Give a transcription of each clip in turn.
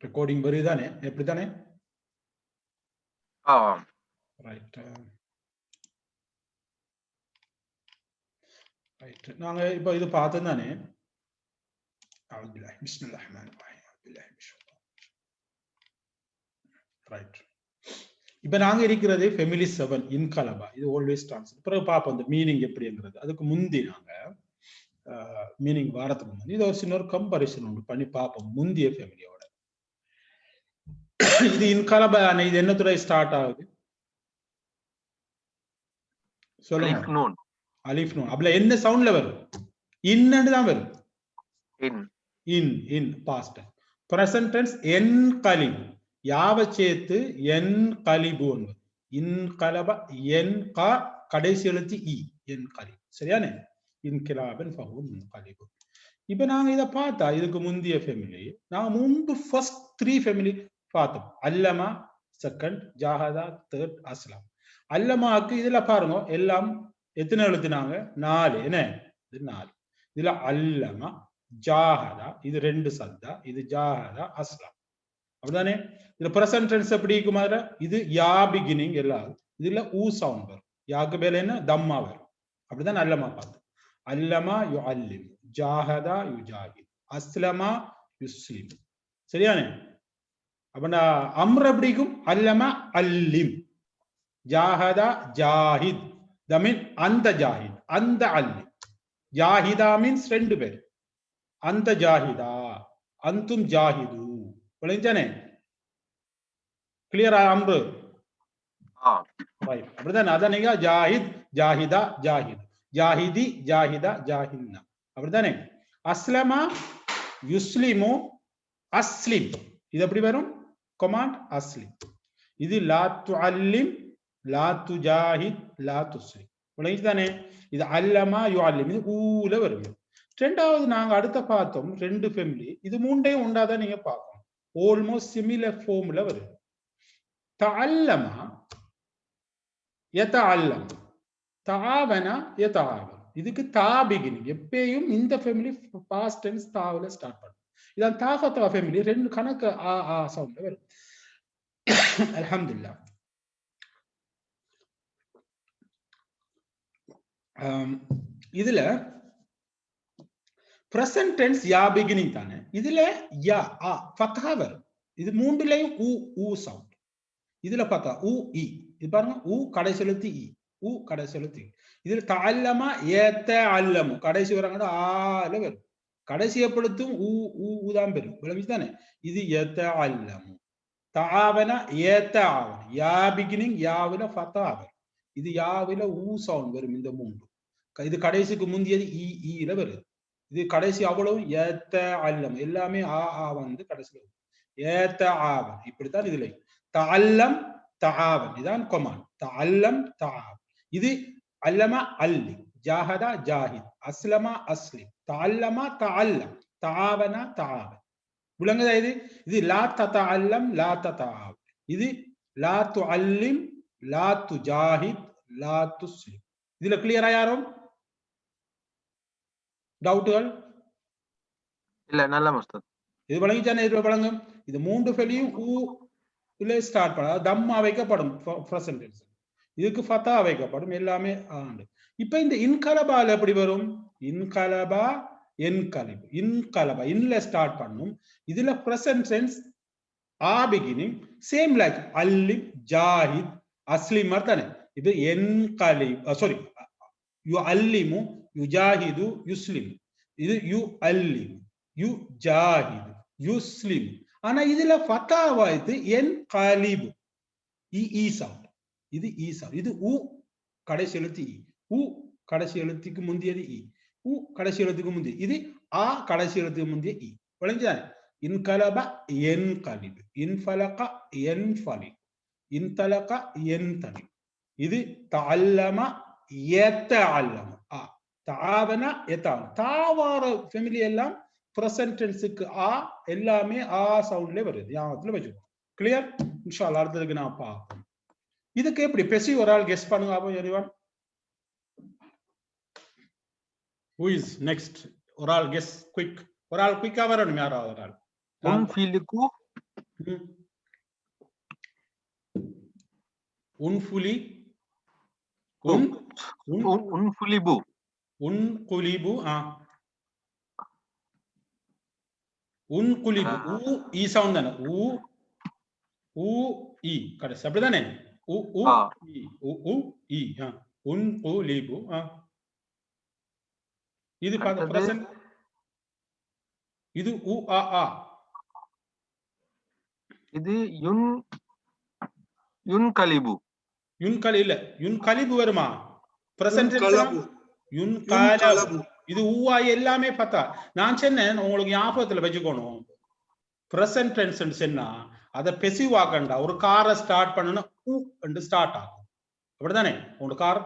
Recording வருதானே எப்படிதானே right right நாங்க இப்போ இது பார்த்தோம் தானே ரைட் இப்ப நாங்க இருக்கிறது ஃபெமிலி 7 இன்கலபா இது ஆல்வேஸ் ட்ரான்ஸ்லேட் பிறகு பார்ப்போம் அந்த மீனிங் எப்படிங்கிறது அதுக்கு முந்தி நாங்க மீனிங் வாரத்துக்கு முந்தி இது ஒரு சின்ன ஒரு கம்பரிசன் ஒன்று பண்ணி பார்ப்போம் முந்திய ஃபெமிலியோட இது இன்கலபா இது என்னத்துறை ஸ்டார்ட் ஆகுது சொல்லுங்க அலிஃப் நூன் அப்பல என்ன சவுண்ட்ல வரும் இன்னன்னு தான் வரும் இன் பாஸ்ட் பிரசன்ட் டென்ஸ் என்கலிபு யாவ சேர்த்து என்கலிபு இன்கலப என்கா கடைசி எழுத்து இ என்கலிபு சரியானே இன்கிலாபன் ஃபஹும் முன்கலிபு இப்ப நாங்க இதை பார்த்தா இதுக்கு முந்தைய ஃபேமிலி நாங்க முன்பு ஃபர்ஸ்ட் 3 ஃபேமிலி பார்த்தோம் அல்லமா செகண்ட் ஜாஹதா தேர்ட் அஸ்லாம் அல்லமாக்கு இதுல பாருங்க எல்லாம் எத்தனை எழுத்துனாங்க 4 என்ன இது 4 இதுல அல்லமா ஜாஹதா இது 2 சத்தா இது ஜாஹதா அஸ்லாம் அப்படிதானே இதுல பிரசன்ட் டென்ஸ் எப்படி இருக்கும் அதுல இது யா பிகினிங் எல்லாம் இதுல ஊ சவுண்ட் வரும் யாக்கு மேல என்ன தம்மா வரும் அப்படிதான் அல்லமா பார்த்தோம் அல்லமா யுஅல்லிம் ஜாஹதா யுஜாஹித் அஸ்லமா யுஸ்லிம் சரியானே அப்படின்னா அம்ர் எப்படிக்கும் அல்லமா அல்லிம் ஜாஹதா ஜாஹித் தமீன் அந்த ஜாஹித் அந்த அல்லிம் ஜாஹிதா மீன்ஸ் 2 பேர் அந்த ஜாஹிதா அந்தும் ஜாஹிது விளைஞ்சானே கிளியரா அம்ரு ரைட் அப்படிதான் அதான் நீங்க ஜாஹித் ஜாஹிதா ஜாஹித் ஜாஹிதி ஜாஹிதா ஜாஹின்னா அப்படிதானே அஸ்லமா யுஸ்லிமு அஸ்லிம் இது எப்படி வரும் கமாண்ட் அஸ்லிம் இது லா துஅல்லிம் லா துஜாஹித் லா துஸ்லிம் விளைஞ்சுதானே இது அல்லமா யுஅல்லிம் இது ஊல வரும் ரெண்டாவது நாங்க அடுத்த பார்த்தோம் 2 ஃபேமிலி இது மூண்டையும் உண்டாதான் நீங்க பார்க்கணும் ஆல்மோஸ்ட் சிமிலர் ஃபார்ம்ல வருது தஅல்லமா யதஅல்லம் தஆவன யதஆவன் இதுக்கு தா பிகினிங் எப்பயும் இந்த ஃபேமிலி பாஸ்ட் டென்ஸ் தாவுல ஸ்டார்ட் பண்ணும் இதான் தாஃபத்தா ஃபேமிலி 2 கணக்கு ஆ சவுண்ட்ல வரும் அல்ஹம்துலில்லாஹ் இதுல present tense யா beginning தானே இதுல யா ஆ ஃபத்ஹா வரும் இது மூணுலயும் ஊ சவுண்ட் இதுல பார்த்தா ஊ இ இது பாருங்க ஊ கடைசி எழுத்து இ ஊ கடைசி எழுத்து இதுல தஅல்லமா யதஅல்லமு கடைசி வரங்கட ஆல வரும் கடைசி எப்பொழுதும் ஊ தான் வரும் விளங்கிதானே இது யதஅல்லமு தஆவன யதஆவன் யா beginning யாவில ஃபத்ஹா வரும் இது யாவில ஊ சவுண்ட் வரும் இந்த மூன்று இது கடைசிக்கு முந்தியது ஈல வருது இது கடைசி அவ்வளவு யதஅல்லம் எல்லாமே ஆ வந்து கடைசில யதஆவன் இப்படித்தான் இதுல தஅல்லம் தஆவன் இதான் கமாண்ட் தஅல்லம் தஆவன் இது அல்லமா அல்லி ஜாஹதா ஜாஹித் அஸ்லமா அஸ்லிம் தஅல்லமா தஅல்லம் தஆவன தஆவன் விளங்குதா இது லா ததஅல்லம் லா ததஆவன் இது லா துஅல்லிம் லா துஜாஹித் லா துஸ்லிம் இதுல கிளியரா யாரும் டவுட்டுகள் இல்ல நல்ல முஸ்தத் இது வழங்கிச்சானே இது வழங்கும் இது மூன்று ஃபெலியும் ஊ இல்ல ஸ்டார்ட் பண்ண தம்மா வைக்கப்படும் பிரசன்ட் டென்ஸ் இதுக்கு ஃபதா வைக்கப்படும் எல்லாமே ஆண்டு இப்ப இந்த இன்கலபால எப்படி வரும் இன்கலபா என்கலிபு இன்கலபா இன்ல ஸ்டார்ட் பண்ணும் இதுல பிரசன்ட் டென்ஸ் ஆ பிகினிங் சேம் லைக் அல்லிம் ஜாஹித் அஸ்லிம் தானே இது என்கலிப் சாரி யு அல்லிமு யுஜாஹிது யுஸ்லிம் இது யு அல்லிம் யு ஜாஹிது யுஸ்லிம் ஆனா இதுல ஃபதாவா இது என்கலிபு இ சவுண்ட் இது இ சவுண்ட் இது உ கடைசி எழுத்து இ உ கடைசி எழுத்துக்கு முந்தியது இ உ கடைசி எழுத்துக்கு முந்திய இது ஆ கடைசி எழுத்துக்கு முந்திய இ விளங்குதா இன்கலப என்கலிபு இன்ஃபலக என்ஃபலி இன்தலக என்தலிப் இது தஅல்லம யதஅல்லம் ஆ தஆவன யதஅல்லம் தாவார ஃபேமிலி எல்லாம் பிரசன்ட் டென்ஸ்க்கு ஆ எல்லாமே ஆ சவுண்ட்ல வருது ஞாபகத்துல வச்சுக்கோ கிளியர் இன்ஷாஅல்லாஹ் அடுத்ததுக்கு நான் பார்ப்போம் இதுக்கு எப்படி பெசி ஒரு ஆள் கெஸ் பண்ணுங்க அப்போ எரிவான் who is next ஒரு ஆள் கெஸ் குயிக் ஒரு ஆள் குயிக்கா வரணும் யாராவது ஒரு ஆள் முன்ஃபிலுக்கு உன்ஃபுலி உன்ஃபுலிபு உன்குலிபு உன்குலிபு ஈ சவுண்ட் தானே உ இ கடைசி அப்படிதானே உன்குலிபு இது பிரசன்ட் இது உ ஆ இது யுன்கலிபு இல்ல யுன்கலிபு வருமா பிரசன்ட் இது ஊவா எல்லாமே பார்த்தா நான் சொன்னேன் உங்களுக்கு ஞாபகத்துல வச்சுக்கணும் பிரசன்ட் டென்ஸ் சொன்னா அதை பெசிவாக்கண்டா ஒரு காரை ஸ்டார்ட் பண்ணனும் உ ஸ்டார்ட் ஆகும் அப்படிதானே ஒரு கார்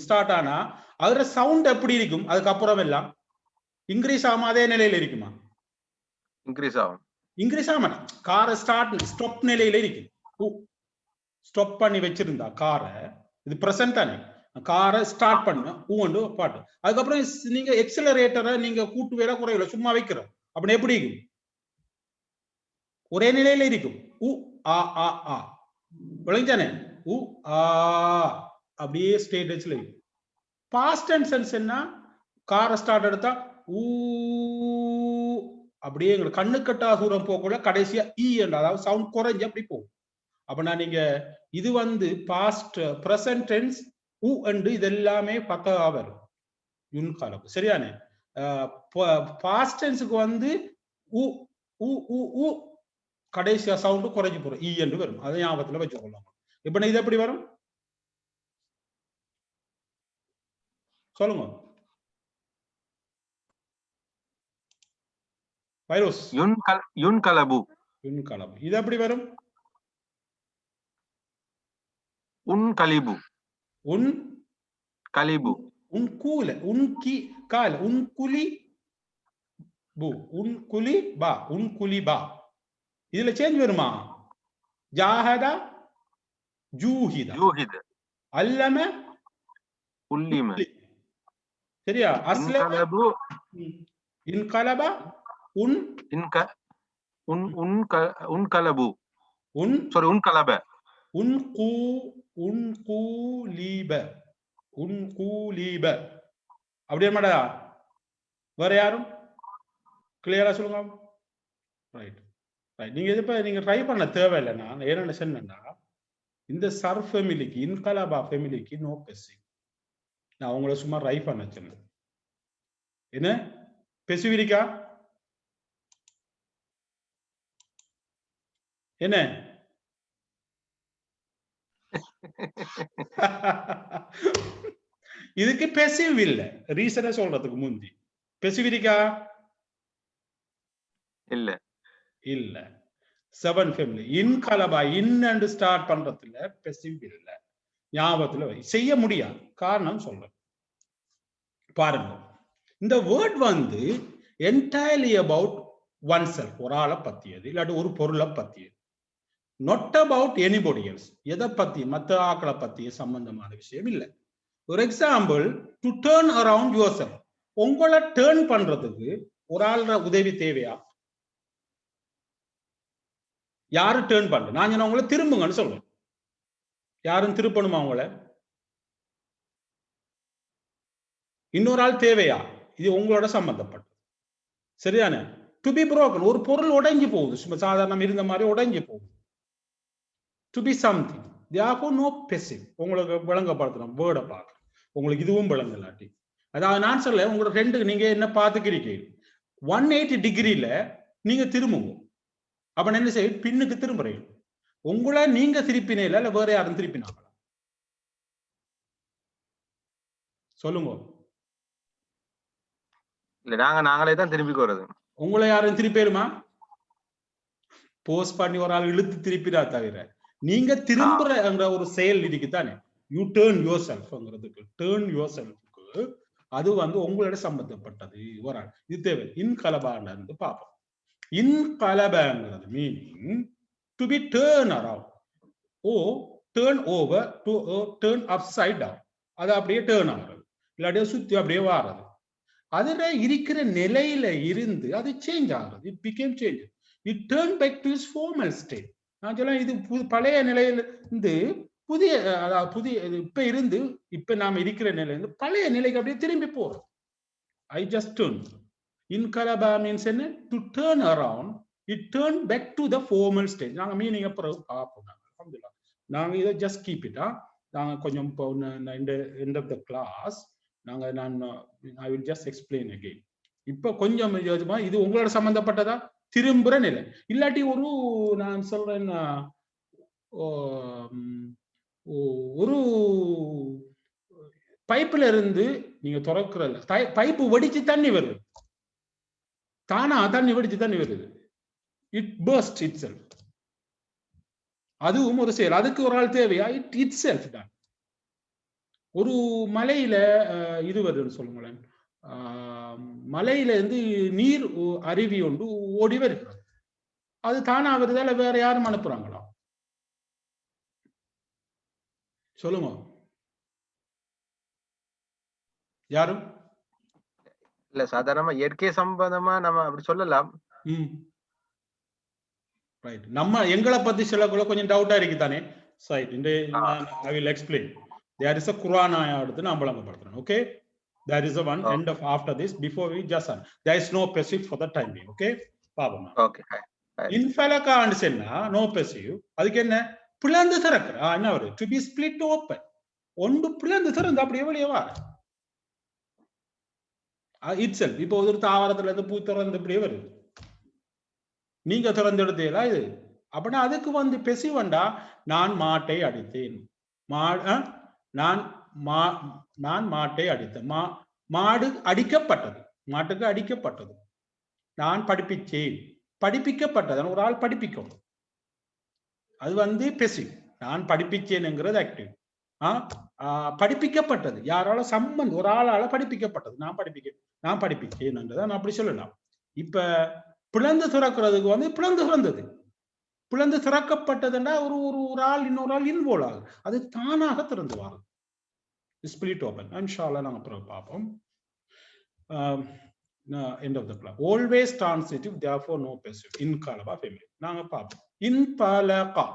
ஸ்டார்ட் ஆனா அதோட சவுண்ட் எப்படி இருக்கும் அதுக்கப்புறம் எல்லாம் இன்க்ரீஸ் ஆகாம அதே நிலையில இருக்குமா இன்க்ரீஸ் ஆக மாட்டேன் காரை ஸ்டாப் நிலையில இருக்கு ஸ்டாப் பண்ணி வச்சிருந்தா காரை இது பிரசன்ட் தானே காரை ஸ்டார்ட் பண்ண ஊண்டு பாட்டு அதுக்கப்புறம் நீங்க எக்ஸலரேட்டரை நீங்க கூட்டு வேலை குறையில சும்மா வைக்கிறோம் அப்படி எப்படி இருக்கும் ஒரே நிலையில இருக்கும் உ ஆ விளைஞ்சானே உ ஆ அப்படியே ஸ்டேட்டஸ்ல இருக்கும் பாஸ்ட் டென்ஸ் என்ன காரை ஸ்டார்ட் எடுத்தா ஊ அப்படியே எங்களுக்கு கண்ணு கட்டா தூரம் போகக்குள்ள கடைசியா ஈ என்ற அதாவது சவுண்ட் குறைஞ்சு அப்படி போகும் அப்படின்னா நீங்க இது வந்து பாஸ்ட் பிரசன்ட் டென்ஸ் உ என்று இது எல்லாமே பக்கா வரும் யுன்காலம் சரியானே பாஸ்ட் டென்ஸுக்கு வந்து உ உ உ உ கடைசியா சவுண்ட் குறைஞ்சு போறோம் ஈ என்று வரும் அதை ஞாபகத்துல வச்சுக்கொள்ளலாம் இப்ப இது எப்படி வரும் சொல்லுங்க வைரோஸ் யுன்கலபு இது எப்படி வரும் உன்கலிபு உன்கலிபு உன்கூல உன்கி கால உன்குலி பு உன்குலி பா உன்குலி பா இதுல சேஞ்ச் வருமா ஜாஹதா ஜூஹிதா அல்லம உல்லிம சரியா அஸ்லம இன்கலப உன்கலபு உன்கலப உன்கூலீப அப்படியே மாடா வேற யாரும் கிளியரா சொல்லுங்க ரைட் நீங்க இப்ப நீங்க ட்ரை பண்ண தேவையில்லை நான் என்ன சொன்னேன்னா இந்த சர் ஃபேமிலிக்கு இன்கலாபா ஃபேமிலிக்கு நோ பெசிங் நான் உங்களை சும்மா ட்ரை பண்ண சொன்னேன் என்ன பெசிவிரிக்கா என்ன இதுக்கு பெசிவ் இல்ல ரீசனை சொல்றதுக்கு முந்தி பெசிவிரிக்கா இல்ல செவன் ஃபேமிலி இன்கலபா இன் ஸ்டார்ட் பண்றதுல பெசிவ் இல்ல ஞாபகத்துல செய்ய முடியாது காரணம் சொல்றேன் பாருங்க இந்த வேர்ட் வந்து என்டையர்லி அபவுட் ஒன் செல்ஃப் ஒரு ஆளை பத்தியது இல்லாட்டி ஒரு பொருளை பத்தியது not about anybody else எதை பத்தி மற்ற ஆக்களை பத்தி சம்பந்தமான விஷயம் இல்லை ஒரு example to turn around your self உங்களை டர்ன் பண்றதுக்கு ஒரு ஆளோட உதவி தேவையா யாரு டர்ன் பண்ற நான் உங்களை திரும்புங்கன்னு சொல்றேன் யாரும் திருப்பணுமா உங்களை இன்னொரு ஆள் தேவையா இது உங்களோட சம்பந்தப்பட்டது சரிதானே டு பி broken ஒரு பொருள் உடைஞ்சு போகுது சும்மா சாதாரணம் இருந்த மாதிரி உடைஞ்சு போகுது to be something therefore no passive உங்களுக்கு விளங்கப்படுத்தணும் வேர்டை பார்க்க உங்களுக்கு இதுவும் விளங்கலாட்டி அதாவது நான் சொல்ல உங்களோட ரெண்டு நீங்க என்ன பார்த்துக்கிறீங்க 180 டிகிரில நீங்க திரும்புங்க அப்ப என்ன செய்ய பின்னுக்கு திரும்புறீங்க உங்களை நீங்க திருப்பினே இல்ல வேற யாரும் திருப்பினாங்களா சொல்லுங்க இல்ல நாங்களே தான் திருப்பி போறது உங்களை யாரும் திருப்பிடுமா போஸ்ட் பண்ணி ஒரு ஆள் இழுத்து திருப்பிடா தவிர நீங்க திரும்புற ஒரு செயல் இருக்குதானே யூ டர்ன் யுவர் செல்ஃப்ங்கிறதுக்கு டர்ன் யுவர் செல்ஃப்க்கு அது வந்து உங்களோட சம்பந்தப்பட்டது ஒரு ஆள் இது தேவை இன்கலபான்னு பார்ப்போம் இன்கலபங்கிறது meaning to be turn around or turn over to turn upside down அது அப்படியே டர்ன் ஆகுறது இல்லாட்டியே சுத்தி அப்படியே வாடுறது அதுல இருக்கிற நிலையில இருந்து அது சேஞ்ச் ஆகுறது it became change it turn back to is formal state. நான் சொல்ல இது பழைய நிலையில இருந்து புதிய, அதாவது புதிய இப்ப இருந்து இப்ப நாம இருக்கிற நிலையில இருந்து பழைய நிலைக்கு அப்படியே திரும்பி போறோம். I just turned. Inkalaba means to turn around. It turned back to the formal stage. நாங்க மீனிங் அப்புறம் பார்ப்போம். அல்ஹம்துலில்லாஹ். நாங்க இதை just keep it. நாங்க கொஞ்சம் in the end of the class I will just explain again. இப்போ கொஞ்சம் இது உங்களோட சம்பந்தப்பட்டதா திரும்புற நிலை. இல்லாட்டி நான் சொல்றேன் ஒரு பைப்ல இருந்து நீங்க திறக்கிறல்ல, பைப்பு வெடிச்சு தண்ணி வருது, தானா தண்ணி வெடிச்சு தண்ணி வருது. It burst itself. அதுவும் ஒரு செயல். அதுக்கு ஒரு ஆள் தேவையா? இட் செல்ஃப் தான். ஒரு மலையில இது வருதுன்னு சொல்லுங்களேன், மலையில இருந்து நீர் அருவி ஒன்று ஓடி வருகிறது. அது தானா வருதால வேற யாரும் அனுப்புறாங்களா? சொல்லுங்க யாரும் இல்ல. சாதாரணமா இயற்கை சம்பந்தமா நம்ம அப்படி சொல்லலாம். ரைட். நம்ம எங்களை பத்தி சொல்லக்குள்ள கொஞ்சம் டவுட்டா இருக்கு தானே. Right. I will explain. There is a Quran ayah எடுத்து நான் விளங்கப்படுத்துறேன். Okay, there is a one end of after this before we just there is no passive for the time being. Okay, பாப்போம். Okay. இன்ஃபலகா and சொன்னா no passive. அதுக்கு என்ன? பிளந்து திறக்கிற. என்ன வருது? To be split open. ஒன்று பிளந்து திறந்து அப்படியே வெளியே வர itself. இப்போ ஒரு தாவரத்துல இருந்து பூ திறந்து இப்படியே வருது, நீங்க திறந்து எடுத்தீங்களா இது? அப்படின்னா அதுக்கு பெசிவ் வந்தா நான் மாட்டை அடித்தேன், நான் மாட்டை அடித்தேன், மாடு அடிக்கப்பட்டது, மாட்டுக்கு அடிக்கப்பட்டது. நான் படிப்பிச்சேன், படிப்பிக்கப்பட்டது. ஒரு ஆள் படிப்பிக்கும், அது பெசிவ். நான் படிப்பிச்சேன்ங்கிறது ஆக்டிவ். படிப்பிக்கப்பட்டது யாரால? சம்பந்தம், ஒரு ஆளால படிப்பிக்கப்பட்டது. நான் படிப்பிச்சேன் நான் அப்படி சொல்லலாம். இப்ப பிளந்து திறக்கிறதுக்கு பிளந்து திறந்தது, பிளந்து திறக்கப்பட்டதுன்னா ஒரு ஆள் இன்னொரு ஆள் இன்வால்வ் ஆகுது, அது தானாக திறந்து வரும். Split open. இன்ஷா அல்லாஹ் நாங்க அப்புறம் பார்ப்போம். End of the class. Always transitive, therefore no passive. Inqalaba family. நாங்க பார்ப்போம். இன்தலகா.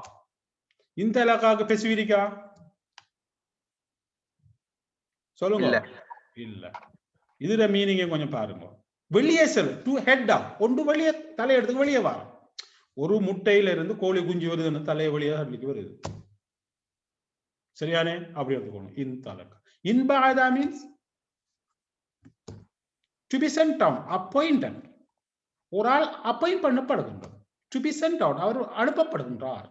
இன்தலகாக்கு passive இருக்கா? சொல்லுங்க. இல்ல. இதுல மீனிங் கொஞ்சம் பாருங்க. வெளியே செல், டு ஹெட் ஆஃப். ஒன்று வெளியே தலையெடுத்து வெளியே வர. ஒரு முட்டையில இருந்து கோழி குஞ்சு வருதுன்னு தலையை வெளியே அள்ளிக்கு வருது. சரியானே? அப்படி எடுத்துக்கணும். இன்தலகா. இன்பாதா means to be sent down, appointed. ஒரு ஆள் அப்பாயிண்ட் பண்ணப்படுகின்றார். to be sent out, அவர் அனுப்பப்படுகின்றார்.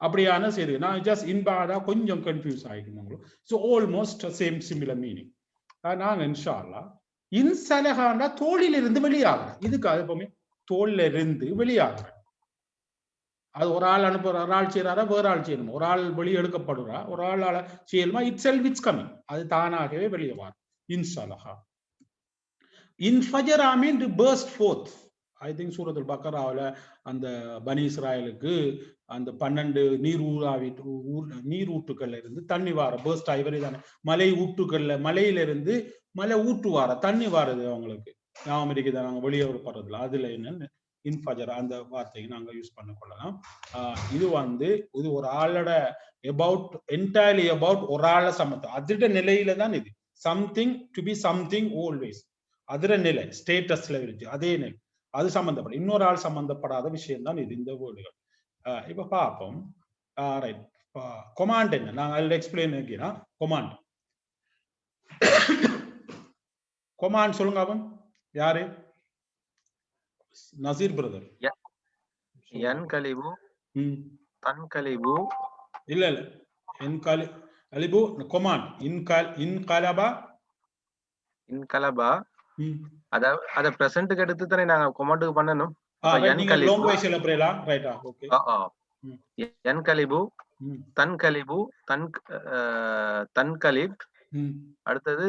அப்படியான செய்தி. நான் ஜஸ்ட் இன்பாதா கொஞ்சம் கன்ஃபியூஸ் ஆகிக்கணும். So almost same similar meaning. நாங்க இன்ஷா அல்லாஹ் இன்சலகான தோளில் இருந்து வெளியாகிற, இதுக்கு எப்பவுமே தோல்ல இருந்து வெளியாகிற. அது ஒரு ஆள் அனுப்புற, ஒரு ஆள் செய்யறாரா, வேற ஆள் செய்யணுமா? ஒரு ஆள் வெளியே எடுக்கப்படுறா, ஒரு ஆளால செய்யணுமா? இட் செல்ஃப் இட்ஸ் கமிங், அது தானாகவே வெளியே வரும். இன்சலகா. இன்ஃபஜரா mean to burst forth. I think சூரத்துல் பக்கராவில் அந்த பனி இஸ்ராயலுக்கு அந்த 12 நீர் ஊற்றுக்கள்ல இருந்து தண்ணி வார பர்ஸ்ட் ஆகி தானே. மலை ஊற்றுக்கள்ல, மலையில இருந்து மலை ஊற்று வார தண்ணி வாரது அவங்களுக்கு ஞாபகம் இருக்குதா? நாங்க வெளியே படுறதுல அதுல என்னன்னு இன்ஃபஜரா அந்த வார்த்தையை நாங்க யூஸ் பண்ண கொள்ளலாம். இது இது ஒரு ஆளோட அபவுட், என்டையர்லி அபவுட் ஒரு ஆளை சமத்துவம். அதிட நிலையில தான் இது. Something to be something always. அதிர நிலை, ஸ்டேட்டஸ்ல இருக்கு, அதே நிலை, அது சம்பந்தப்படும். இன்னொரு ஆள் சம்பந்தப்படாத விஷயம் தான் இது, இந்த வேர்டுகள். இப்ப பார்ப்போம். ரைட். கொமாண்ட் என்ன? நான் அதில் எக்ஸ்பிளைன் ஆக்கினா கொமாண்ட். கொமாண்ட் சொல்லுங்க. அவன் யாரு? நசீர் பிரதர். என்கலிபு, தன்கலிபு. இல்ல என்கலிபு கொமாண்ட். இன்கலபா, இன்கலபா. அத பிரசன்ட்க்கு எடுத்து தானே நாங்க கொமாண்டுக்கு பண்ணனும். என்கலிபு, தன்கலிபு, தன்கலிப். அடுத்தது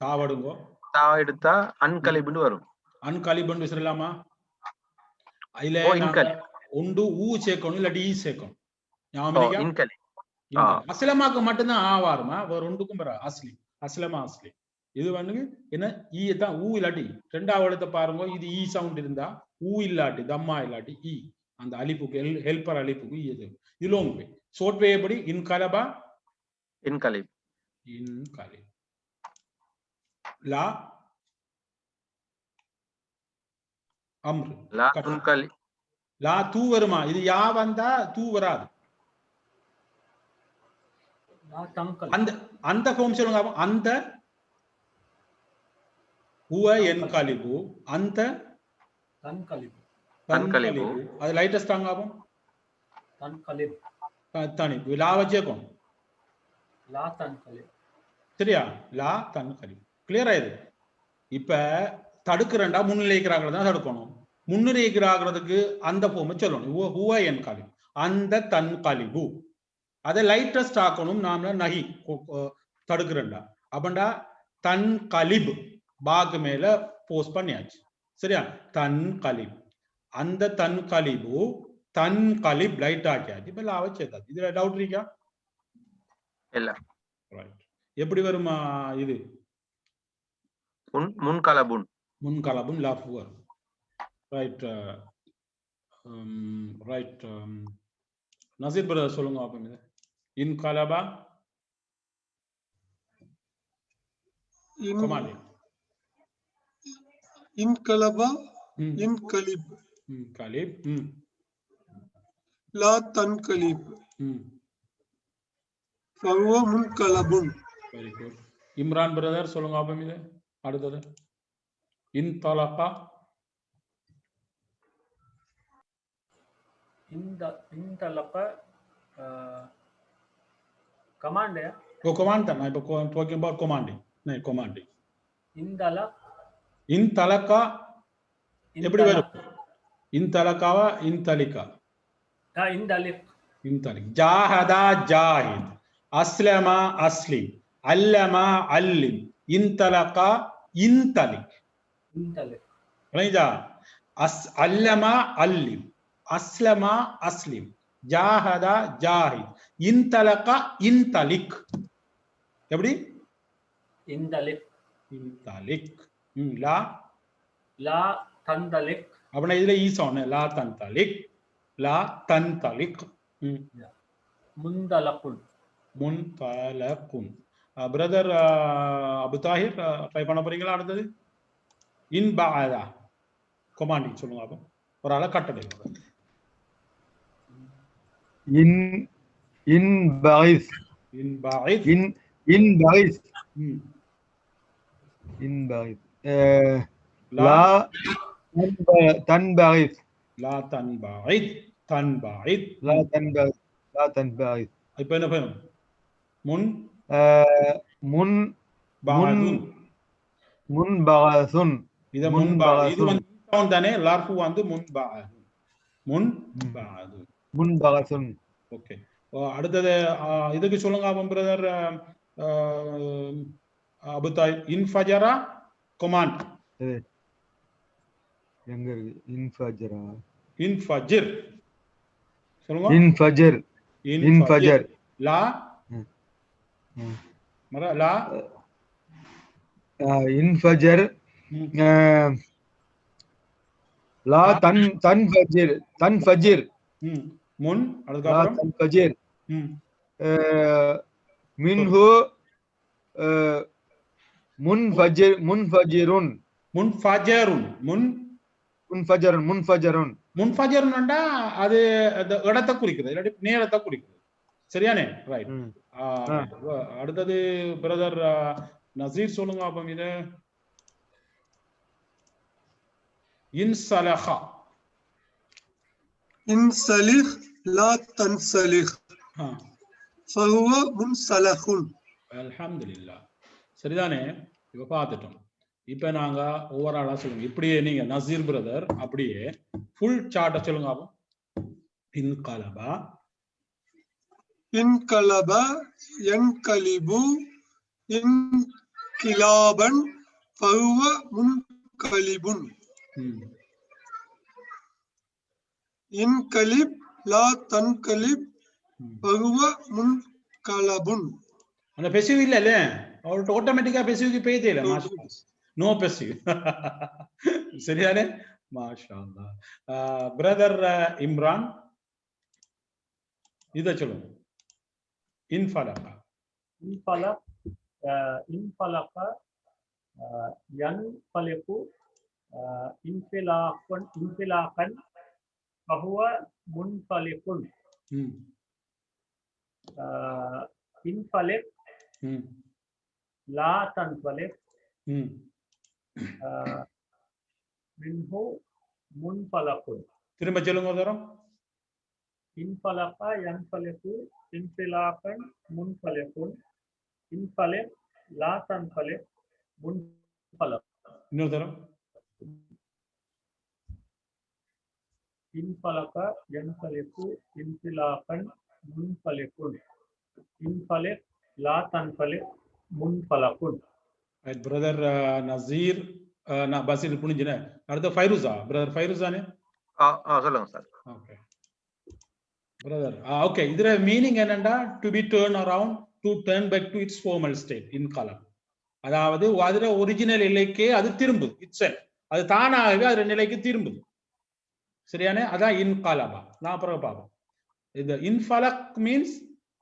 தாவடுங்கோ, தா எடுத்தா அன்கலிப்னு வரும். அன்கலிப்னு சொல்லலாமா? அதுல ஒன்று ஊ சேர்க்கணும், இல்லாட்டி ஈ சேர்க்கணும். அஸ்லமாக்கு மட்டும்தான் ஆ வருமா? வேற ஒன்றுக்கும் அஸ்லி, அஸ்லமா அஸ்லி. இது வந்து என்ன ஈ தான் ஊ இல்லாட்டி ரெண்டாவது எழுத்த பாருங்க இது ஈ சவுண்ட் இருந்தா ஊ இல்லாட்டி தம்மா இல்லாட்டி ஈ அந்த அலிப்புக்கு ஹெல்பர் அலிப்புக்கு ஈ இது லாங் வே ஷார்ட் வே எப்படி இன்கலபா இன்கலிப் இன்கலிப் லா அம்ரு லா துன்கலி லா தூ வருமா இது யா வந்தா தூ வராது அந்த அந்த ஃபார்ம் சொல்லுங்க அந்த ஹுவ யன்கலிபு அந்த தன்கலிபு அது லைட்டஸ்ட் ஸ்ட்ராங் ஆகும் தன்கலிப் தனிபு லா வச்சேக்கும் லா தன்கலிப் சரியா லா தன்கலிப் கிளியரா இது இப்ப தடுக்கிறண்டா முன்னிலைக்கிறாங்கள தான் தடுக்கணும் முன்னிலைக்கிறாங்கிறதுக்கு அந்த ஃபார்ம் சொல்லணும் ஹுவ யன்கலிபு அந்த தன்கலிபு அதை லைட்டஸ்ட் ஆக்கணும் நாம நகி தடுக்கிறண்டா அப்பண்டா தன் கலிப் பாக்கு மேல போஸ்ட் பண்ணியாச்சு சரியா தன் கலிப் அந்த தன் கலிபு தன் கலிப் லைட் ஆக்கியாச்சு இப்ப லாவை சேர்த்தாச்சு இதுல டவுட் இருக்கா இல்ல ரைட் எப்படி வருமா இது முன்கலபுன் முன்கலபுன் லாஃப் வரும் ரைட் ரைட் நசீர் பிரதர் சொல்லுங்க அப்ப இது இன்கலபா கமாண்ட் இன்கலபா இன்கலிப் கலிப் லா தன்கலிப் ஃபஹுவ முன்கலபுன் வெரி குட் இம்ரான் பிரதர் சொல்லுங்க அப்ப இது அடுத்தது இன்தலகா இன்தலகா command है वो command था ना इप talking about commanding नहीं commanding इन तलका எப்படி வரும் इन तलकावा इन तलिका इन तलिक जाहदा जाहिद अस्लमा अस्लिम अल्लमा अल्लिम इन तलका इन तलिक नहीं जा अल्लमा अल्लिम अस्लमा अस्लिम जाहदा जाहिद इंतलका इंतलिक எப்படி इंतलिक इंतलिक லா லா தந்தலிக் அப்பனா இதுல ஈ சவுண்ட் லா தந்தலிக் லா தந்தலிக் முந்தலகுன் முன்தலகுன் பிரதர் அபு தாஹிர் ட்ரை பண்ண போறீங்களா அடுத்தது இன் பஅதா கமாண்டிங் சொல்லுங்க அப்ப ஒரு ஆளை கட்டடை in ba'is la tanba'is la tanba'id tanba'id la tanba'is இப்ப என்ன பண்ணணும் முன் munba'athun இது முன்பa'து இது வந்து சவுண்ட் தானே லார்ஃபு வந்து முன்பa'து munba'athun ஓகே அடுத்தது இதுக்கு சொல்லுங்க அப்ப பிரதர் அபுதாய் இன்ஃபஜரா கமாண்ட் எங்க இருக்கு இன்ஃபஜர் சொல்லுங்க இன்ஃபஜர் லா மர லா இன்ஃபஜர் லா தன்ஃபஜிர் முன் அதுக்கு அப்புறம் தன்ஃபஜிர் மின்ஹு முன்ஃபஜிருன் முன்ஃபஜருன்டா அது அந்த இடத்தை குறிக்குது இல்லாட்டி நேரத்தை குறிக்குது சரியானே ரைட் அடுத்தது பிரதர் நசீர் சொல்லுங்க அப்ப இது இன்சலஹா இன்சலிஹ் லா தன்சலிஹ் ஃபஹுவ முன்சலஹுன் அல்ஹம்துலில்லாஹ் சரிதானே இப்ப பார்த்துட்டோம் இப்ப நாங்க ஓவராலா சொல்லுங்க இப்படியே நீங்க நசீர் பிரதர் அப்படியே ஃபுல் சார்ட்ட சொல்லுங்க அப்போ இன்கலபா யன்கலிபு இன்கிலாபன் ஃபஹுவ முன்கலிபுன் இன்கலிப் லா தன்கலிப் ஃபஹுவ முன்கலபுன் அந்த பெசிவ் இல்ல அவர்ட்ட ஆட்டோமேட்டிக்கா பெசிவ்க்கு பேதே இல்ல மாஷா நோ பெசிவ் சரியானே மாஷா அல்லாஹ் பிரதர் இம்ரான் இத சொல்லுங்க இன்ஃபலக இன்ஃபலக் இன்ஃபலக யன்ஃபலிகு இன்ஃபிலாகன் ஃபஹுவ முன்ஃபலிகுன் இன்ஃபலிக் லா தன்ஃபலிக் மின்ஹு முன்ஃபலகுன் திரும்ப சொல்லுங்க ஒரு தரம் இன்ஃபலக யன்ஃபலிகு இன்ஃபிலாகன் முன்ஃபலிகுன் இன்ஃபலிக் லா தன்ஃபலிக் முன்ஃபலக் இன்னொரு தரம் இன்ஃபலக யன்ஃபலிகு இன்ஃபிலாகன் முன்ஃபலிகுன் இன்ஃபலிக் லா தன்ஃபலிக் முன்ஃபலகுன் பிரதர் நசீர் நான் பசில் புரிஞ்சுனே அடுத்து ஃபைருஸா பிரதர் ஃபைருஸானே சொல்லுங்க சார். ஓகே பிரதர் ஓகே இதுல மீனிங் என்னன்னா to be turn around to turn back to its formal state in கலம் அதாவது அதுல ஒரிஜினல் நிலைக்கே அது திரும்புது இட்ஸ் அது தானாகவே அது நிலைக்கு திரும்புது சரியானே அதான் இன் கலபா நான் பிறகு பார்ப்போம் இது இன்ஃபலக் means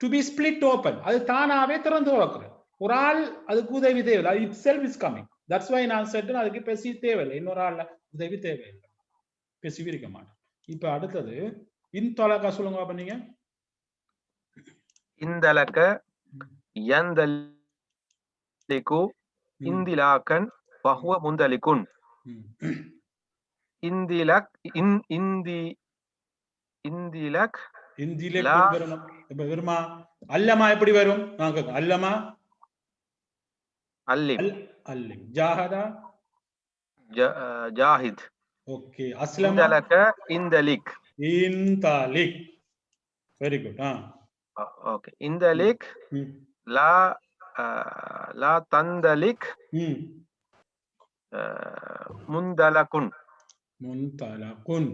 to be split open அது தானாவே திறந்து வளர்க்குறது ஒரு ஆள் அதுக்கு உதவி தேவையில்லை அது itself is coming that's why நான் செட்டு அதுக்கு பெசி தேவையில்லை இன்னொரு ஆள் உதவி தேவையில்லை பெசி இருக்க மாட்டேன் இப்ப அடுத்தது இன்தலகா சொல்லுங்க அப்ப நீங்க இந்தலக யந்தலிகு இந்திலாகன் வஹுவ முந்தலிகுன் இந்திலக் இந்திலக் இந்திலே வரணும் இப்ப வருமா அல்லமா எப்படி வரும் நாங்க அல்லமா அல்லிம் அல்லிம் ஜாஹதா ஜாஹித் ஓகே அஸ்லமா இந்தலக இந்தலிக் இன்தலிக் வெரி குட் ஓகே இந்தலிக் லா லா தந்தலிக் முந்தலகுன் முந்தலகுன்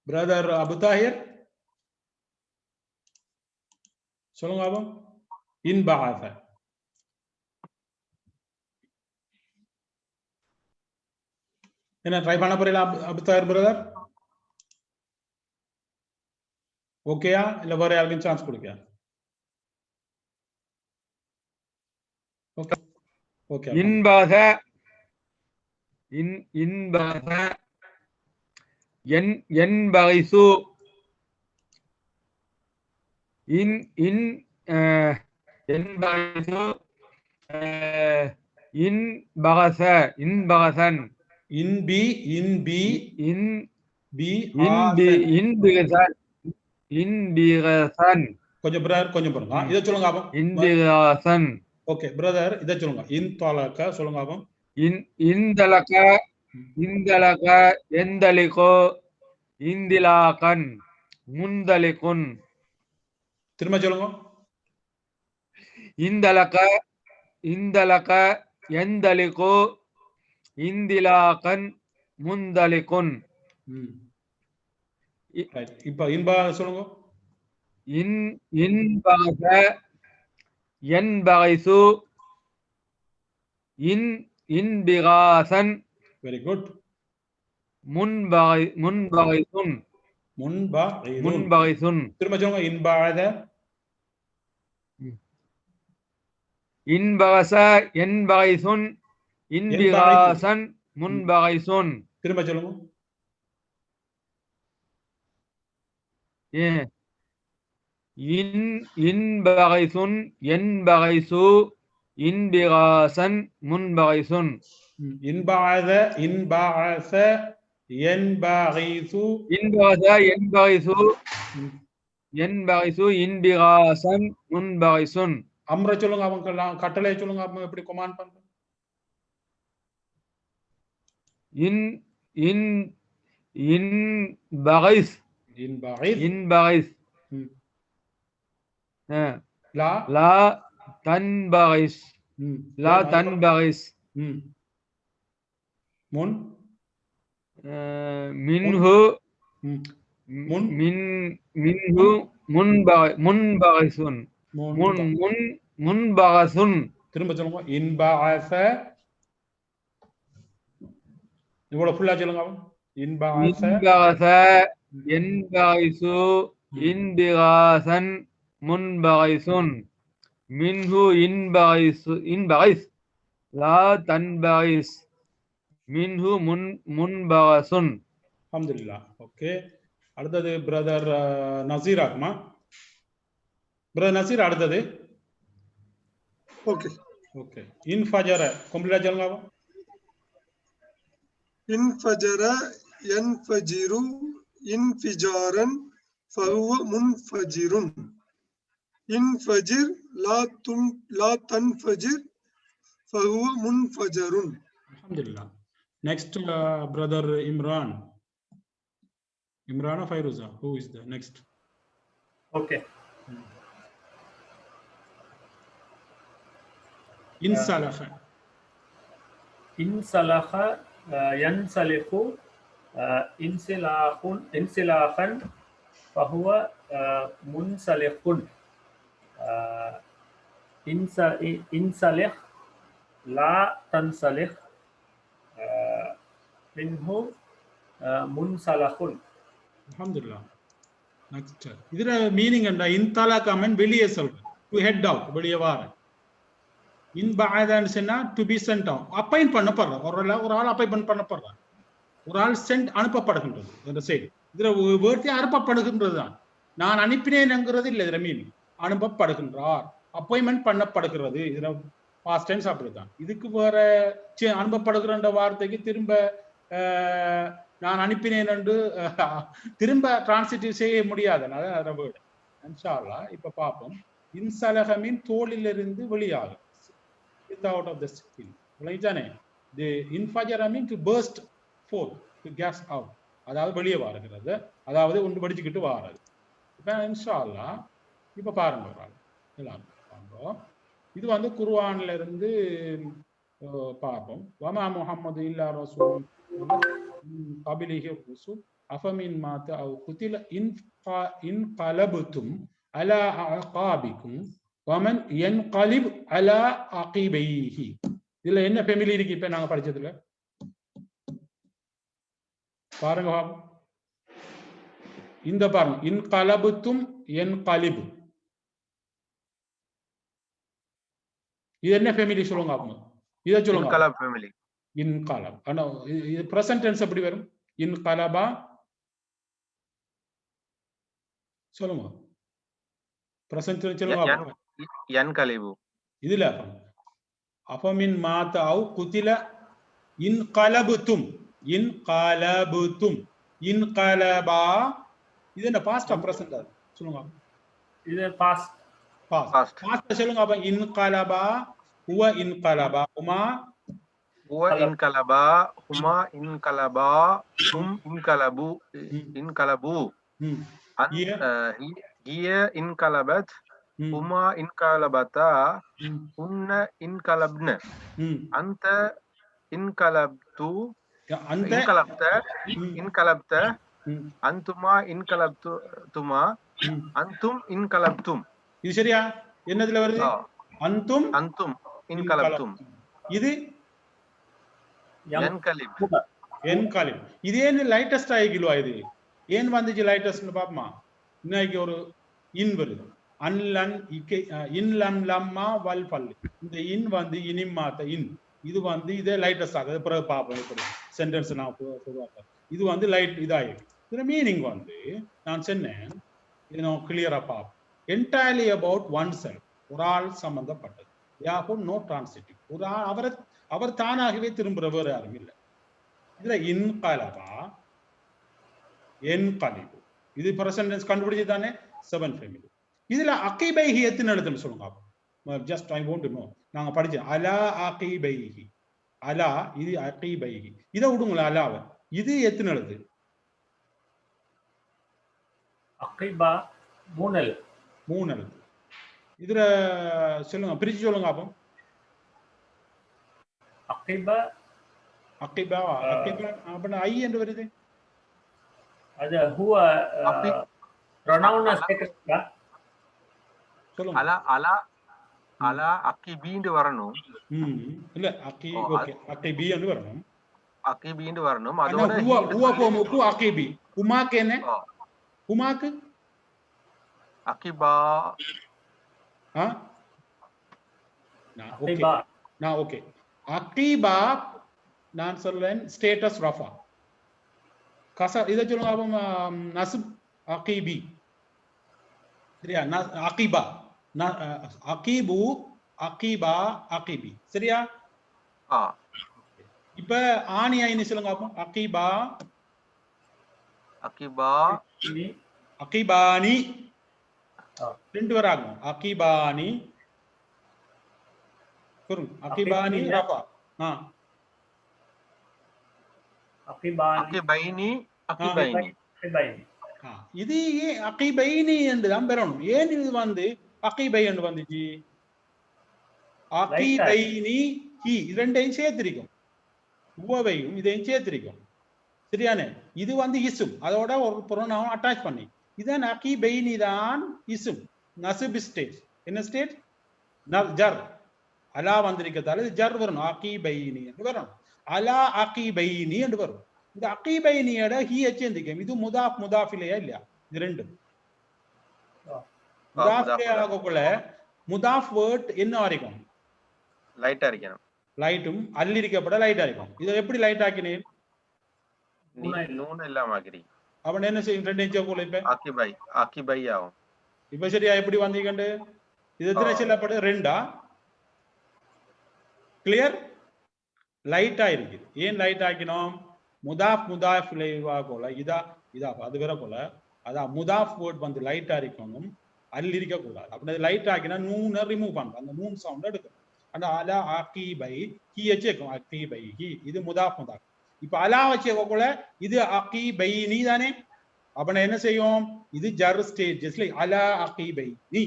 பிரதர் அபு தாஹிர் சொல்லுங்க அப்போ இன்பாஅஸ என்ன ட்ரை பண்ண போறீங்களா அபு தாஹிர் பிரதர் ஓகேயா இல்ல வேற யாருக்கும் சான்ஸ் கொடுக்கியா ஓகே ஓகே இன்பாஸ இன்பாஸ என்பகிசு என்பகிசு இன்பகசன் இன்பிகசன் கொஞ்சம் பிரதர் கொஞ்சம் பாருங்க இத சொல்லுங்க அப்போ இன்பிகசன் ஓகே பிரதர் இத சொல்லுங்க இன்தலக சொல்லுங்க அப்போ இந்தலக எந்தலிகோ இந்திலாகன் முந்தலிகுன் திரும்ப சொல்லுங்க இந்தலக எந்தலிகோ இந்திலாகன் முந்தலிகுன் இப்ப இன்பா சொல்லுங்க இன்பகச என்பகிசு இன்பிகாசன் வெரி குட் முன்பகிசுன் திரும்ப சொல்லுங்க இன்பாஅத இன்பகச என்பகிசுன் இன்பிகாசன் முன்பகிசுன் திரும்ப சொல்லுங்க இன்பகிசுன் என்பகிசு இன்பிகாசன் முன்பகிசுன் இன்பாஅத இன்பகிசு என்பகிசு இன்பிகாசன் முன்பகிசுன் அம்ர சொல்லுங்க அவங்க கட்டளை சொல்லுங்க அவங்க எப்படி கமாண்ட் பண்ற இன்பகிஸ் லா தன்பகிஸ் முன் மின்ஹு முன்பகிசுன் முன்பகசுன் திரும்ப சொல்லுங்க இன்பஅஸ இவ்வளவு ஃபுல்லா சொல்லுங்க இன்பஅஸ انبعث ينبعث انبعاثا منبعث منه ينبعث لا تنبعث منه منبعث அல்ஹம்துலில்லாஹ். ஓகே, அடுத்தது பிரதர் நசீர் ஆகுமா? பிரதர் நசீர் அடுத்தது. ஓகே. ஓகே, இன்ஃபஜர கம்ப்ளீட்டா சொல்லுங்க. இன்ஃபஜர யன்ஃபஜிரு இன்ஃபிஜாரன் ஃபஹுவ முன்ஃபஜிருன். இன்ஃபஜிர் லா தன்ஃபஜிர் ஃபஹுவ முன்ஃபஜருன். அல்ஹம்துலில்லாஹ். Next, brother Imran. Imran or Fairuza? Who is the next? Okay. Insalakha. Insalakha yansalihu insilakhan fahuwa munsalikhun. Insalih la tansalih minhu munsalakhun. Alhamdulillah. Next. இதுல மீனிங் என்ன? இன்தலகமன் வெளியே சொல்றேன். டு ஹெட் அவுட், வெளியே வார. இன்பஅதன்னு சொன்னா to be sent out, appoint பண்ணப்படுறான். ஒரு ஆள் அப்பாயிண்ட் பண்ணப்படுறான், ஒரு ஆள் சென்ட் அனுப்பப்படுகின்றது என்ற செய்தி. இதுல வேர்த்தி அனுப்பப்படுகின்றது தான். நான் அனுப்பினேன்ங்கிறது இல்லை. இதுல மீனிங் அனுப்பப்படுகின்றார், அப்பாயின்மெண்ட் பண்ணப்படுகிறது. இதுல பாஸ்ட் டென்ஸ் அப்படிதான். இதுக்கு வேற அனுப்பப்படுகிற வார்த்தைக்கு திரும்ப நான் அனுப்பினேன் என்று திரும்ப டிரான்சிட்டிவ் செய்ய முடியாதனால வேர்டு இன்ஷா அல்லாஹ். இப்ப பார்ப்போம். இன்சலகமின் தோளிலிருந்து வெளியாகும். Out of the skin. The infajara mean to burst forth, to gas out. அதாவது வெளியே வருகிறது, அதாவது ஒன்று படிச்சுக்கிட்டு வாரது. இப்போ இன்ஷா அல்லாஹ் இப்போ பாருங்க ஒரு ஆள் எல்லாரும் பாருங்க. இது வந்து குர்ஆன்ல இருந்து பார்ப்போம். வமா முஹம்மது இல்லா ரசூல் கபிலிஹி ருசுல் அஃபமின் மாத அவ் குதில இன் கலபுதும் அலா அகாபிக்கும் வமன் யன்கலிப் அலா அகீபைஹி. இதுல என்ன ஃபேமிலி இருக்கு? இப்ப நாங்க படிச்சதுல பாருங்க, இந்த பாருங்க, இன்கலபுத்தும் யன்கலிப், இது என்ன ஃபேமிலி சொல்லுங்க. அப்போ இத சொல்லுங்க. இன்கலப் ஃபேமிலி. இன்கலப். ஆனா இது பிரசன்ட் டென்ஸ் எப்படி வரும்? இன்கலபா சொல்லுங்க. பிரசன்ட் டென்ஸ் சொல்லுங்க. யன்கலிபு. இதுல அஃபமின் மாத அவ் குதில இன்கலபுத்தும் இன்கலபா. இது என்ன பாஸ்டா பிரசன்ட் சொல்லுங்க. இது பாஸ்ட். பாஸ்ட் சொல்லுங்க. அப்ப இன்கலபா ஹுவ இன்கலபா ஹுமா ஹுவ இன்கலபா ஹுமா இன்கலபா ஹும் இன்கலபு ஹிய இன்கலபத் ஹுமா இன்கலபதா ஹுன்ன இன்கலப்ன அந்த இன்கலப்து இன்கலப்த அந்துமா இன்கலப்துமா அந்தும் இன்கலப்தும். இது சரியா? என்னதுல வருது? அந்தும் இன்கலப்தும். இது யன்கலிப். இது ஏன் லைட்டஸ்ட் ஆகிக்குவா? இது ஏன் வந்துச்சு லைட்டஸ்ட்னு பாப்போமா? இன்னைக்கு ஒரு இன் வருது. அன்லன் இன்லம் லம்மா வல் பல்லு. இந்த இன் வந்து இனிமாத்த இன், இது வந்து இதே லைட்டஸ்ட் ஆகுது. பிறகு பார்ப்போம் எப்படி சென்டென்ஸ் நான் சொல்லுவாங்க. இது வந்து லைட் இதாயிருக்கு. இதுல மீனிங் வந்து நான் சொன்னேன், இது நான் கிளியரா பார்ப்போம். என்டையர்லி அபவுட் ஒன் செல்ஃப், ஒரு ஆள் சம்பந்தப்பட்டது. யாகும் நோ டிரான்சிட்டிவ். ஒரு ஆள் அவர் தானாகவே திரும்புற வேற யாரும் இல்லை. இதுல இன்கலபா என்கலிபு, இது பிரசன்ட் டென்ஸ் கண்டுபிடிச்சு தானே 7 ஃபேமிலி. இதுல அகீபைஹி எத்தனை எழுத்துன்னு சொல்லுங்க. Just I want to know. நாங்க படிச்சோம் அலா அகீபைஹி. அலா இது அகீபைஹி. இதை விடுங்களா அலாவ. இது எத்தனை எழுத்து? அகீபா 3 எழுத்து. இதுல சொல்லுங்க, பிரிச்சு சொல்லுங்க. அப்போ அகீபா அப்ப ஐ என்று வருது. அது ஹுவ ப்ரொனவுன் ஸ்டேட்டஸ்டா சொல்லுங்க. அலா அலா அக்கிபீண்டு வரணும். இல்ல அக்கி ஓகே அக்கிபி என்று வரணும். அக்கிபீண்டு வரணும். ஆனா அதோட ஹுவ ஃபார்முக்கு அக்கிபி. ஹுமாக்கு என்ன? ஹுமாக்கு அக்கிபா ஓகே நான் ஓகே அக்கிபா நான் சொல்றேன் ஸ்டேட்டஸ் ரஃபா இதை சொல்லுங்க நஸ்ப் அகிபி சரியா அகிபா அகிபு அகிபா அகிபி சரியா இப்ப ஆணி ஐனி சொல்லுங்க அப்போ அகிபா அகிபா அகிபானி ரெண்டு பேர் ஆகும் அகிபானி அகிபானி ரஃபா அகிபைனி அகிபைனி இது அகிபைனி என்றுதான் பெறணும். ஏன் இது வந்து அகிபை என்று வந்துச்சு? அகிபைனி ஹி இரண்டையும் சேர்த்திருக்கும், உவவையும் இதையும் சேர்த்திருக்கும் சரியானே. இது வந்து இசும் அதோட ஒரு புரோனவுன் அட்டாச் பண்ணி இதான் அகிபைனி தான் இசும் நஸ்ப் ஸ்டேட். என்ன ஸ்டேட்? ஜர். அலா வந்திருக்கிறதால இது ஜர் வரணும், அகிபைனி என்று வரணும். அலா அகிபைனி என்று வரும். இந்த அகிபைனியோட ஹி சேர்ந்திருக்கும். இது முதாஃப் முதாஃபிலையா இல்லையா? இது ரெண்டும் முதாஃபிலையாகக்குள்ள முதாஃப் வேர்ட் என்ன வரைக்கும் லைட்டா இருக்கணும். லைட்டும் அல்லிரிக்கப்பட லைட்டா இருக்கும். இதை எப்படி லைட் ஆக்கினீர்? நூன் இல்லாம ஆகிறீங்க. அவன் என்ன செய்யும்? ரெண்டு சேர்க்கல இப்ப அகிபை அகிபை ஆகும். இப்ப சரியா எப்படி வந்தீங்கண்டு? இது எத்தனை செல்லப்படு? ரெண்டா? கிளியர்? லைட்டா இருக்கு. ஏன் லைட் ஆக்கினோம்? முதாஃப் முதாஃப் போல இதா இதா அது வேற போல அதான் முதாஃப் வேர்ட் வந்து லைட்டா இருக்கணும், அல்ல இருக்க கூடாது. அப்படி லைட் ஆக்கினா நூனை ரிமூவ் பண்ணும், அந்த நூன் சவுண்ட் எடுக்கும். அந்த அலா அகிபை ஹி வச்சுக்கும் அகிபை ஹி இது முதாஃப் முதாஃப். இப்ப அலா வச்சுக்கக்குள்ள இது அகிபைனி தானே. அப்ப நான் என்ன செய்யும்? இது ஜர் ஸ்டேஜஸ்ல அலா அகிபைனி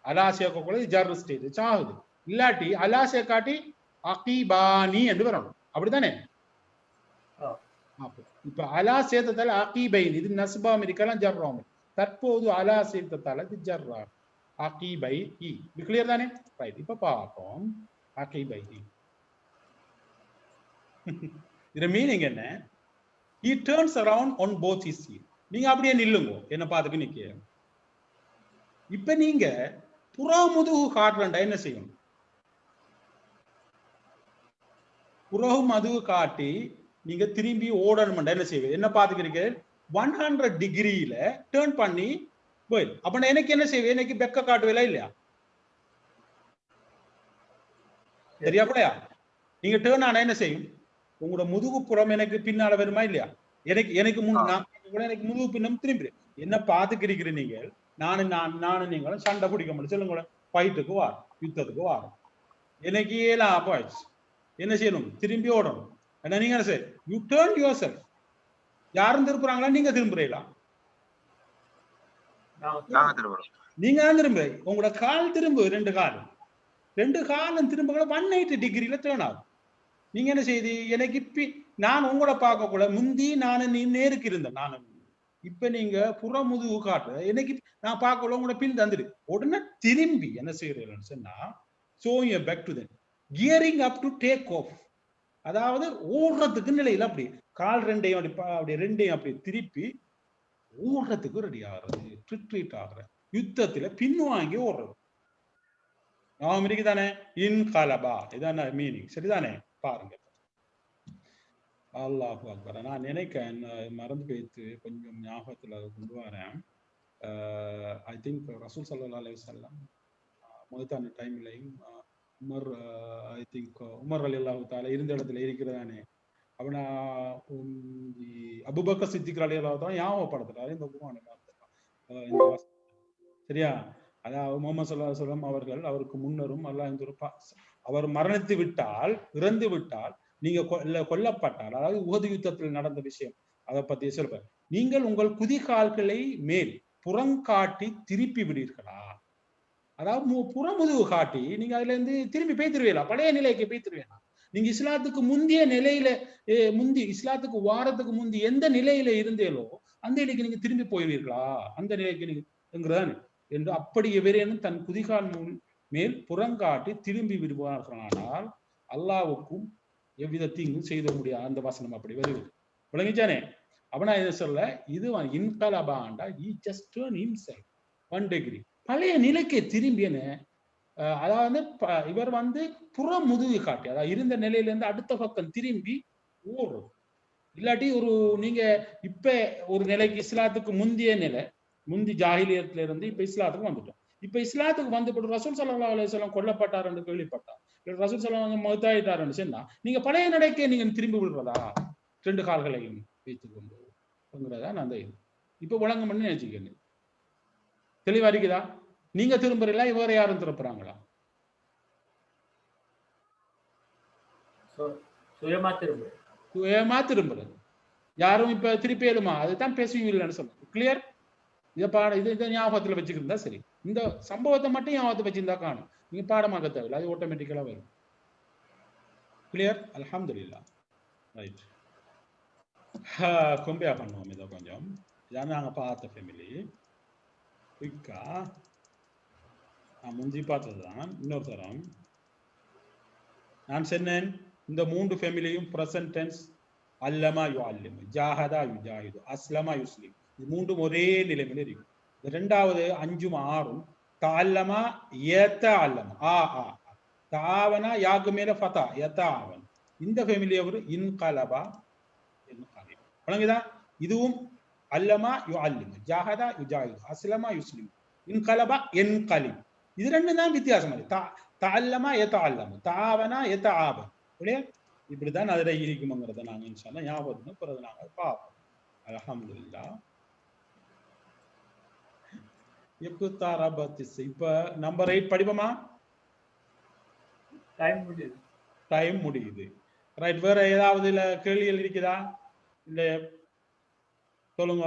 அலா சேர்க்கக்குள்ள இது ஜர் ஸ்டேஜ் ஆகுது. இல்லாட்டி அலா சேர்க்காட்டி அகிபானி என்று வரணும். அப்படித்தானே? இப்ப அலா சேர்த்ததால அகிபைன் இது நஸ்பாம் இருக்கலாம் ஜர்ராம். தற்போது அலா சேர்த்ததால இது ஜர்ரா அகிபை இ. இது கிளியர் தானே? ரைட். இப்ப பார்ப்போம் அகிபை இ. இது மீனிங் என்ன? he turns around on both his feet. நீங்க அப்படியே நில்லுங்க, என்ன பார்த்துட்டு நிக்க. இப்ப நீங்க புறமுதுகு காட்டுறா என்ன செய்யும்? புறமுதுகு காட்டி நீங்க திரும்பி ஓடணும் என்ன செய்வீங்க? என்ன பாத்துக்கிறீங்க? 100 டிகிரியில டேர்ன் பண்ணி போய் அப்ப நான் எனக்கு என்ன செய்வேன்? எனக்கு பெக்க காட்டுவேல இல்லையா? சரியாப்பலையா? நீங்க டேர்ன் ஆனா என்ன செய்யும்? உங்களோட முதுகு புறம் எனக்கு பின்னால வருமா இல்லையா? எனக்கு எனக்கு முதுகு பின்னம் திரும்பி என்ன பாத்துக்கிறீங்க? நீங்க நானும் நீங்களும் சண்டை பிடிக்க முடியும் சொல்லுங்க, ஃபைட்டுக்கு வாரம் யுத்தத்துக்கு வாரம் எனக்கு ஏலாம் ஆயிடுச்சு. என்ன செய்யணும்? திரும்பி ஓடணும். என்ன நீங்க என்ன செய்ய? You turn your self. யாரும் திரும்புறாங்களா? நீங்க திரும்புறீங்களா? நீங்க தான் திரும்ப. உங்களோட கால் திரும்ப, ரெண்டு காலம் திரும்ப 180 டிகிரியில டேர்ன் ஆகும். நீங்க என்ன செய்யுது? எனக்கு இப்ப நான் உங்களோட பார்க்க கூட முந்தி நீ நேருக்கு இருந்தேன் நானும். இப்ப நீங்க புறமுதுகு காட்டு எனக்கு நான் பார்க்கல உங்களோட பின் தந்துடு. உடனே திரும்பி என்ன செய்யறீங்கன்னு சொன்னா showing you back to them, gearing up to take off. அதாவது ஓடுறதுக்கு நிலையில அப்படி கால் ரெண்டையும் அப்படி ரெண்டையும் அப்படி திருப்பி ஓடுறதுக்கு ரெடி ஆகுறது, ட்ரீட் ஆகுற யுத்தத்துல பின்வாங்கி ஓடுறது. நாம தானே இன்கலபா இதான மீனிங். சரிதானே? பாருங்க. அல்லாஹு அக்பர். நான் நினைக்கிறேன் மறந்து போயிட்டு கொஞ்சம் ஞாபகத்துல கொண்டு வரேன். ஐ திங்க் ரசூல் ஸல்லல்லாஹு அலைஹி வஸல்லம் முதத்தான டைம்லையும் உமர் ஐ திங்க் உமர் ரலியல்லாஹு தஆலா இருந்த இடத்துல இருக்கிறதானே. அவனா அபூபக்கர் சித்திக் ரலியல்லாஹு தஆலா ஞாபகப்படுத்துறாரு இந்த குர்ஆன்ல. சரியா? அதாவது முஹம்மது ஸல்லல்லாஹு அலைஹி வஸல்லம் அவர்கள் அவருக்கு முன்னரும் அல்லாஹ் அவர் மரணித்து விட்டால், இறந்து விட்டால், நீங்க கொல்லப்பட்டால், அதாவது உஹது யுத்தத்தில் நடந்த விஷயம் அதை பத்தி சொல்றேன். நீங்கள் உங்கள் குதிகால்களை மேல் புறங்காட்டி திருப்பி விடுவீர்களா? அதாவது புறமுதுகு காட்டி நீங்க அதுல இருந்து திரும்பி பேய்த்திருவீங்களா? பழைய நிலைக்கு பேய்த்திருவீங்களா? நீங்க இஸ்லாத்துக்கு முந்தைய நிலையில இஸ்லாத்துக்கு வாரத்துக்கு முந்தி எந்த நிலையில இருந்தேலோ அந்த நிலைக்கு நீங்க திரும்பி போய்வீர்களா? அந்த நிலைக்கு நீங்க என்று அப்படி எவரேனும் தன் குதிகால் மேல் புறங்காட்டி திரும்பி விடுவார்களானால் அல்லாவுக்கும் எவ்வித தீங்கும் செய்த முடியாது. அந்த வசனம் அப்படி வருது. விளங்கிச்சானே? அவனா இதை சொல்ல இது இன்கலபாண்டா he just turned himself 1 degree பழைய நிலைக்கு திரும்பியன. அதாவது இவர் புற முதுகு காட்டி, அதாவது இருந்த நிலையில இருந்து அடுத்த பக்கம் திரும்பி ஓடுறது. இல்லாட்டி நீங்க இப்ப ஒரு நிலைக்கு இஸ்லாத்துக்கு முந்திய நிலை, முந்தி ஜாஹிலியத்துல இருந்து இப்ப இஸ்லாத்துக்கு வந்துட்டோம். இப்ப இஸ்லாத்துக்கு வந்து ரசூல் ஸல்லல்லாஹு அலைஹி வஸல்லம் கொல்லப்பட்டார் என்று கேள்விப்பட்டார், ரசூல் ஸல்லல்லாஹு அலைஹி வஸல்லம் மௌத்தாயிட்டார் என்று சொன்னா நீங்க பழைய நிலைக்கே நீங்க திரும்பி விடுறதா? 2 கால்களையும் வைத்துக் கொண்டுதான் அந்த இது இப்ப வழங்கும் பண்ணி நினைச்சுக்கங்க. தெளிவா இருக்குதா? நீங்க திரும்புறீங்களா, இவர யாரும் திருப்புறாங்களா? சுயமா திரும்ப சுயமா திரும்புறது. யாரும் இப்ப திருப்பியலுமா? அதுதான் பேசுவீங்கன்னு சொல்லுங்க. கிளியர்? இதை ஞாபகத்துல வச்சுக்கிருந்தா சரி. இந்த சம்பவத்தை மட்டும் ஞாபகத்தை வச்சிருந்தா காணும், நீங்க பாடமாக்க தேவையில்லை, அது ஆட்டோமேட்டிக்கலா வரும். கிளியர்? அல்ஹம்துலில்லாஹ். ரைட், கம்பேர் பண்ணுவோம் இதை கொஞ்சம். இதான் நாங்க பார்த்த ஃபேமிலி. குயிக்கா நான் முந்தி பார்த்ததுதான். இன்னொரு தரம் நான் சொன்னேன், இந்த 3 ஃபேமிலியும் பிரசன்ட் டென்ஸ். அல்லமா யுஅல்லிமு, ஜாஹதா யுஜாஹிது, அஸ்லமா யுஸ்லிம், இது 3ம் ஒரே நிலைமையில இருக்கும். இந்த 2வது 5ம் 6ம் தஅல்லமா யதஅல்லம, தாவனா யாக்கு மேல ஃபதா யதஆவன். இந்த ஃபேமிலி ஒரு இன்கலபா இன்கலிப். வழங்குதா? இதுவும் அல்லமா யுஅல்லிமு, ஜாஹதா யுஜாஹிது, அஸ்லமா யுஸ்லிம், இன்கலபா இன்கலிப். இது 2 தான் வித்தியாசம். தஅல்லமா யதஅல்லமு, தாவனா யதஆவன். புரியுதா? இப்படிதான் அதுல இருக்கும்ங்கிறத நாங்க இன்ஷால்லா ஞாபகம் பிறகு நாங்க பார்ப்போம். அல்ஹம்துலில்லாஹ். இப்ப நம்பர் 8 படிப்போமா? டைம் முடியுது. ரைட், வேற ஏதாவது கேள்விகள் இருக்குதா? இல்ல சொல்லுங்க.